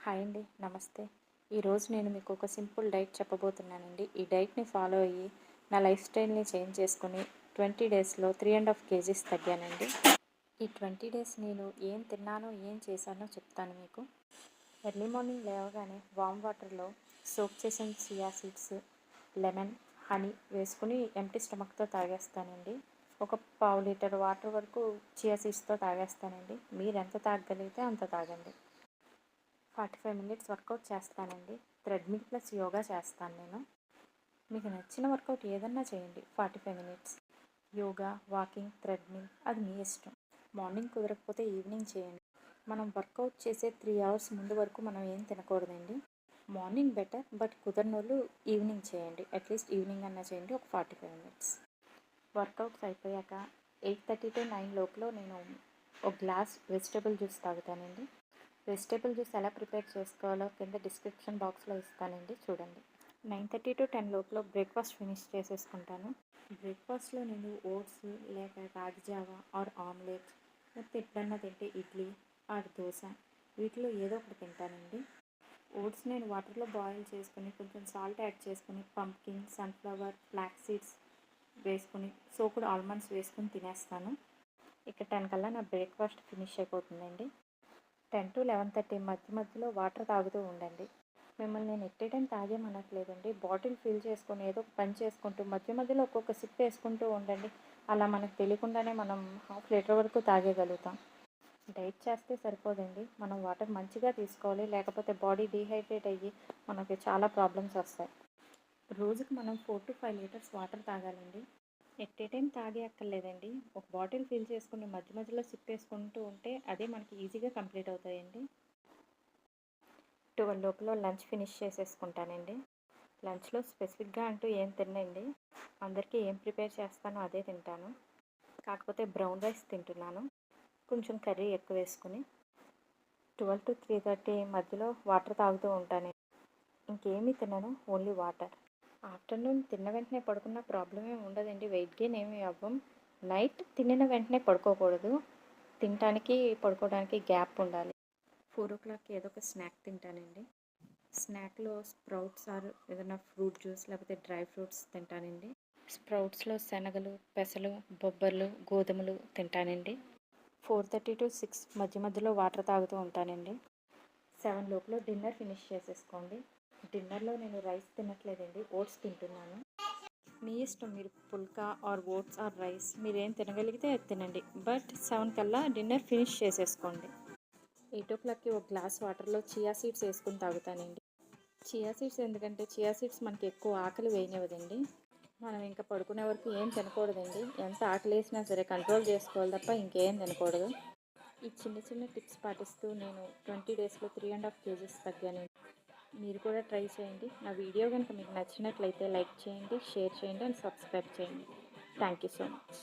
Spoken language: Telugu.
హాయ్ అండి, నమస్తే. ఈరోజు నేను మీకు ఒక సింపుల్ డైట్ చెప్పబోతున్నానండి. ఈ డైట్ని ఫాలో అయ్యి నా లైఫ్ స్టైల్ని చేంజ్ చేసుకుని 20 డేస్లో 3.5 కేజీస్ తగ్గానండి. ఈ 20 డేస్ నేను ఏం తిన్నానో ఏం చేశానో చెప్తాను మీకు. ఎర్లీ మార్నింగ్ లేవగానే వామ్ వాటర్లో సోక్ చేసిన చియా సీడ్స్, లెమన్, హనీ వేసుకుని ఎంప్టీ స్టమక్తో తాగేస్తానండి. ఒక పావు లీటర్ వాటర్ వరకు చియా సీడ్స్తో తాగేస్తానండి. మీరు ఎంత తాగగలిగితే అంత తాగండి. 45 మినిట్స్ వర్కౌట్ చేస్తానండి. థ్రెడ్మిల్ ప్లస్ యోగా చేస్తాను నేను. మీకు నచ్చిన వర్కౌట్ ఏదన్నా చేయండి. 45 మినిట్స్ యోగా, వాకింగ్, థ్రెడ్మిల్ అది మీ ఇష్టం. మార్నింగ్ కుదరకపోతే ఈవినింగ్ చేయండి. మనం వర్కౌట్ చేసే 3 అవర్స్ ముందు వరకు మనం ఏం తినకూడదండి. మార్నింగ్ బెటర్, బట్ కుదరనోళ్ళు ఈవినింగ్ చేయండి. అట్లీస్ట్ ఈవినింగ్ అన్నా చేయండి, ఒక 45 మినిట్స్. వర్కౌట్స్ అయిపోయాక 8:30 to 9 లోపల నేను ఒక గ్లాస్ వెజిటేబుల్ జ్యూస్ తాగుతానండి. వెజిటేబుల్ జ్యూస్ ఎలా ప్రిపేర్ చేసుకోవాలో కింద డిస్క్రిప్షన్ బాక్స్లో ఇస్తానండి, చూడండి. 9:30 to 10 లోపల బ్రేక్ఫాస్ట్ ఫినిష్ చేసేసుకుంటాను. బ్రేక్ఫాస్ట్లో నేను ఓట్స్ లేక రాగి జావా ఆర్ ఆమ్లెట్, లేకపోతే ఎప్పుడన్నా తింటే ఇడ్లీ ఆర్ దోశ, వీటిలో ఏదో ఒకటి తింటానండి. ఓట్స్ నేను వాటర్లో బాయిల్ చేసుకుని కొంచెం సాల్ట్ యాడ్ చేసుకుని పంప్కిన్, సన్ఫ్లవర్, ఫ్లాక్స్ సీడ్స్ వేసుకుని సోకుడ్ ఆల్మండ్స్ వేసుకుని తినేస్తాను. ఇక 10 కల్లా నా బ్రేక్ఫాస్ట్ ఫినిష్ అయిపోతుందండి. 10 to 11:30 మధ్యలో వాటర్ తాగుతూ ఉండండి. మిమ్మల్ని నేను ఎట్ ఏ టైం తాగేమనట్లేదండి. బాటిల్ ఫిల్ చేసుకొని ఏదో ఒక పని చేసుకుంటూ మధ్యలో ఒక్కొక్క సిప్ వేసుకుంటూ ఉండండి. అలా మనకు తెలియకుండానే మనం 1/2 లీటర్ వరకు తాగేయగలుగుతాం. డైట్ చేస్తే సరిపోదండి, మనం వాటర్ మంచిగా తీసుకోవాలి. లేకపోతే బాడీ డీహైడ్రేట్ అయ్యి మనకి చాలా ప్రాబ్లమ్స్ వస్తాయి. రోజుకి మనం 4 to 5 లీటర్స్ వాటర్ తాగాలండి. ఎట్ ఏ టైం తాగే అక్కర్లేదండి. ఒక బాటిల్ ఫిల్ చేసుకుని మధ్యలో సిప్ వేసుకుంటూ ఉంటే అదే మనకి ఈజీగా కంప్లీట్ అవుతాయండి. 12 లోపల లంచ్ ఫినిష్ చేసేసుకుంటానండి. లంచ్లో స్పెసిఫిక్గా అంటూ ఏం తినండి. అందరికీ ఏం ప్రిపేర్ చేస్తానో అదే తింటాను. కాకపోతే బ్రౌన్ రైస్ తింటున్నాను, కొంచెం కర్రీ ఎక్కువ వేసుకుని. 12 to 3:30 మధ్యలో వాటర్ తాగుతూ ఉంటాను. ఇంకేమీ తినను, ఓన్లీ వాటర్. ఆఫ్టర్నూన్ తిన్న వెంటనే పడుకున్న ప్రాబ్లం ఏమి ఉండదండి, వెయిట్ గెయిన్ ఏమీ అవ్వం. నైట్ తినిన వెంటనే పడుకోకూడదు, తినడానికి పడుకోవడానికి గ్యాప్ ఉండాలి. 4 o'clock ఏదో ఒక స్నాక్ తింటానండి. స్నాక్లో స్ప్రౌట్స్ ఆర్ ఏదైనా ఫ్రూట్ జ్యూస్ లేకపోతే డ్రై ఫ్రూట్స్ తింటానండి. స్ప్రౌట్స్లో శనగలు, పెసలు, బొబ్బర్లు, గోధుమలు తింటానండి. 4:30 to 6 మధ్యలో వాటర్ తాగుతూ ఉంటానండి. 7 లోపల డిన్నర్ ఫినిష్ చేసేసుకోండి. డిన్నర్లో నేను రైస్ తినట్లేదండి, ఓట్స్ తింటున్నాను. మీ ఇష్టం, మీరు పుల్కా ఆర్ ఓట్స్ ఆర్ రైస్ మీరు ఏం తినగలిగితే అది తినండి. బట్ 7 కల్లా డిన్నర్ ఫినిష్ చేసేసుకోండి. 8 o'clockకి ఒక గ్లాస్ వాటర్లో చియా సీడ్స్ వేసుకుని తాగుతానండి. చియా సీడ్స్ ఎందుకంటే చియా సీడ్స్ మనకి ఎక్కువ ఆకలి వేయనివ్వదండి. మనం ఇంకా పడుకునే వరకు ఏం తినకూడదండి. ఎంత ఆకలి వేసినా సరే కంట్రోల్ చేసుకోవాలి తప్ప ఇంకేం తినకూడదు. ఈ చిన్న టిప్స్ పాటిస్తూ నేను 20 డేస్లో 3.5 కేజీస్ తగ్గానండి. మీరు కూడా ట్రై చేయండి. నా వీడియో కనుక మీకు నచ్చినట్లయితే లైక్ చేయండి, షేర్ చేయండి అండ్ సబ్స్క్రైబ్ చేయండి. Thank you so much.